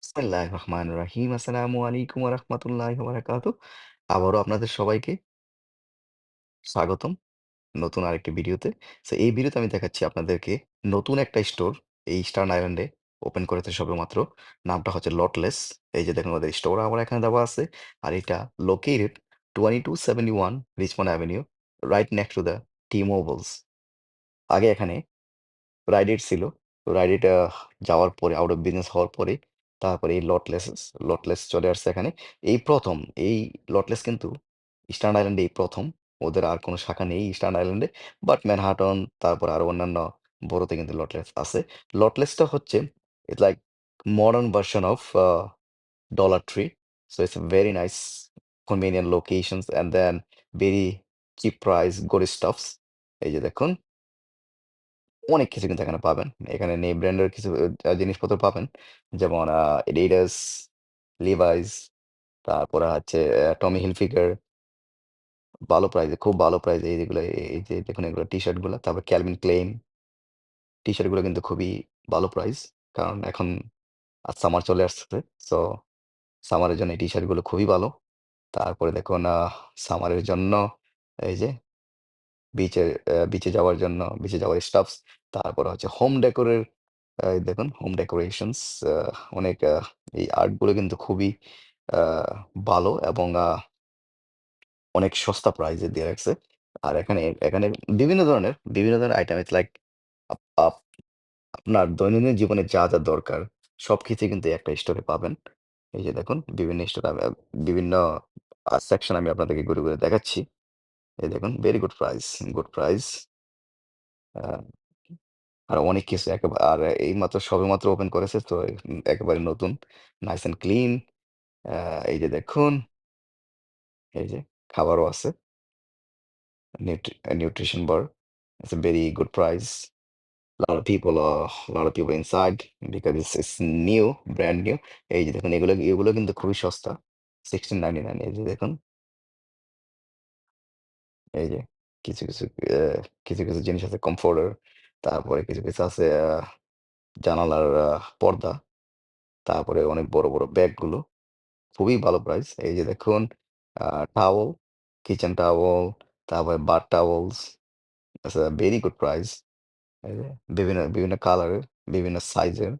বিসমিল্লাহির রহমানির রহিম। আসসালামু আলাইকুম ওয়া রাহমাতুল্লাহি ওয়া বারাকাতুহু। আবারও আপনাদের সবাইকে স্বাগতম নতুন আরেকটি ভিডিওতে। এই ভিডিওতে আমি দেখাচ্ছি আপনাদেরকে নতুন একটা স্টোর এই ইস্টার্ন আইল্যান্ডে ওপেন করেছে সবেমাত্র। নামটা হচ্ছে লটলেস। এই যে দেখুন ওদের স্টোর আমার এখানে দেওয়া আছে। আর এটা located 2271 Richmond Avenue right next to the T-Mobile's. আগে এখানে রাইডিট ছিল। তো রাইডিট যাওয়ার পরে আউট অফ বিজনেস হওয়ার পরে তারপরে এই লটলেস চলে আসছে এখানে। এই ১ম এই লটলেস কিন্তু ইস্টার্ন আইল্যান্ডে এই ১ম। ওদের আর কোনো শাখা নেই ইস্টার্ন আইল্যান্ডে। বাট ম্যানহাটন তারপর আরো অন্যান্য বড়তে কিন্তু লটলেস আছে। লটলেসটা হচ্ছে it's like modern version of dollar tree. So it's a very nice convenient locations and then very cheap price good stuffs। এই যে দেখুন অনেক কিছু কিন্তু এখানে পাবেন। এখানে নেম ব্র্যান্ডের কিছু জিনিসপত্র পাবেন। যেমন Adidas, Levi's, তারপরে হচ্ছে Tommy Hilfiger ভালো প্রাইসে, খুব ভালো প্রাইসে যেগুলো এই যে দেখুন এগুলো টি-শার্ট গুলা। তারপর Calvin Klein টি-শার্ট গুলো কিন্তু খুবই ভালো প্রাইস। কারণ এখন সামার চলে আসছে। সো সামারের জন্য এই টি-শার্ট গুলো খুবই ভালো। তারপরে দেখুন সামারের জন্য এই যে বিচে যাওয়ার স্টাফস। তারপরে হচ্ছে হোম ডেকোরের এই দেখুন হোম ডেকোরেশনস আ অনেক এই আর্ট গুলো কিন্তু খুবই আ ভালো এবং অনেক সস্তা প্রাইস এ দিয়ে রাখছে। আর এখানে বিভিন্ন ধরনের item it's like up up আপনার দৈনন্দিন জীবনে যা দরকার সবকিছুই কিন্তু এই একটা স্টোরে পাবেন। এই যে দেখুন বিভিন্ন স্টোর বিভিন্ন সেকশন আমি আপনাদেরকে ঘুরে দেখাচ্ছি। এই দেখুন ভেরি গুড প্রাইস আ আর অনেক কিছু আর এইমাত্র সবেমাত্র ওপেন করেছে তো একেবারে নতুন। Nice and clean. আ এই যে দেখুন, এই যে খাবারও আছে। Nutrition bar. It's a very good price. Lot of people inside because it's new, brand new। এই যে দেখুন এগুলো কিন্তু খুবই সস্তা। 16.99 এই যে দেখুন, এই যে কিছু কিছু জিনিস আছে কমফোর্টার। তারপরে কিছু আছে জানালার পর্দা। তারপরে অনেক বড় ব্যাগগুলো। খুবই ভালো প্রাইস। এই যে দেখুন আ টাওয়েল, কিচেন টাওয়েল, তারপরে bath towels. It's a very good price. এই যে বিভিন্ন কালারের, বিভিন্ন সাইজের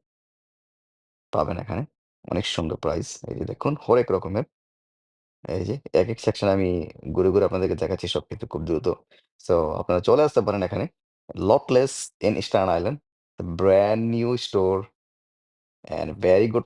পাবেন এখানে। অনেক সুন্দর প্রাইস। এই যে দেখুন হরেক রকমের। এই যে একেক সেকশন আমি ঘুরে আপনাদেরকে দেখাচ্ছি সবকিছু খুব দ্রুত। সো আপনারা চলে আসতে পারেন এখানে। Lot Less in Eastern Island. Brand new store and very good